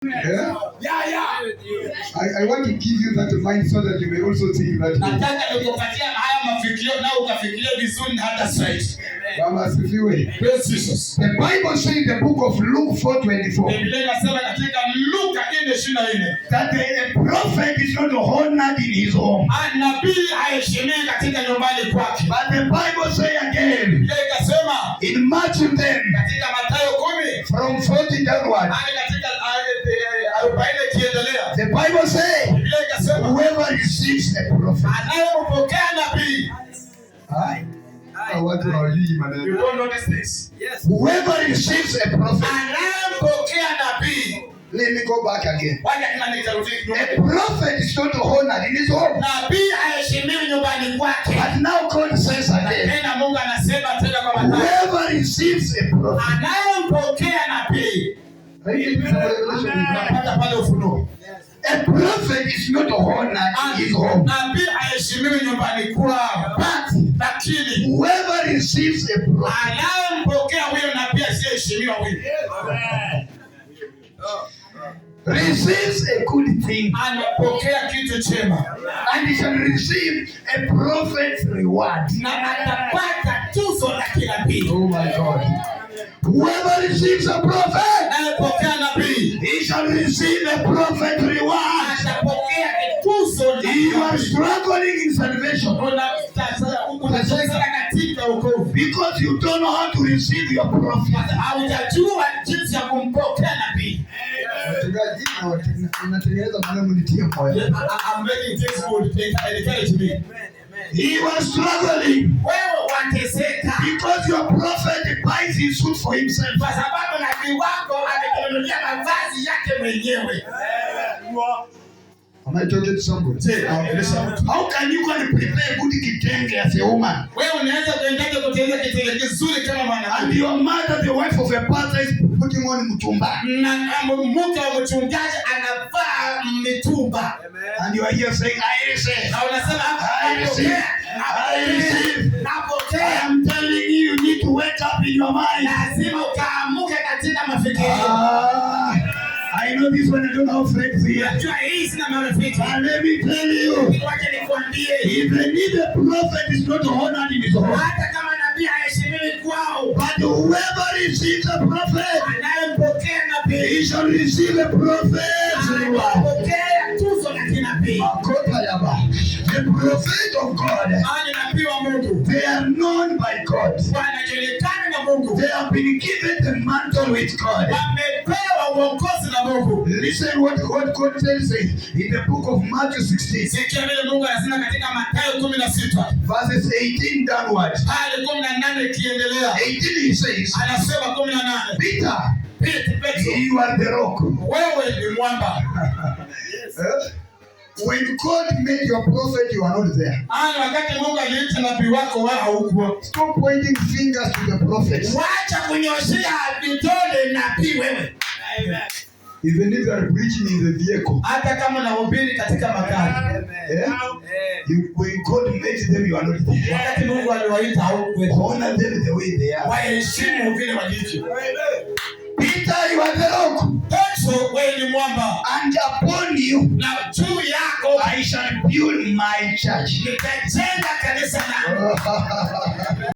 Yeah? I want to give you that mind so that you may also think that way. The Bible says in the book of Luke 4:24 that a prophet is not honored in his home. But the Bible says again in Matthew 10 from 40 downward. The Bible says whoever receives a prophet. You don't notice this? Yes. Whoever receives a prophet. Let me go back again. A prophet is not honored in his home. But now God says again, whoever receives a prophet. A prophet is not honored in his home. But whoever receives a prophet receives a good thing, and he shall receive a prophet's reward. Oh my God. Whoever receives a prophet, he shall receive a prophet's reward. You are struggling in salvation because you don't know how to receive your prophet. I'm making things good. Encourage me. He was struggling because your prophet buys his suit for himself. Am I talking to somebody? How can you go and prepare good kitenge as a woman? And your mother, the wife of a pastor, is putting on mutumba. And you are here saying, I receive. I am telling you, you need to wake up in your mind. I know this one, I don't have friends here. And let me tell you, even if the prophet is not honored in his home, but whoever receives a prophet, he shall receive a prophet's reward. The prophet of God, they are known by God. They have been given the mantle with God. Listen what God tells us in the book of Matthew 16. Verses 18 downward. 18 he says, Peter, you are the rock. When God made your prophet, you are not there. Stop pointing fingers to the prophet. Even if you are preaching in the vehicle, when God made them, you are not there. Honor them the way they are. Peter, you are the rock. And upon you, I shall build my church.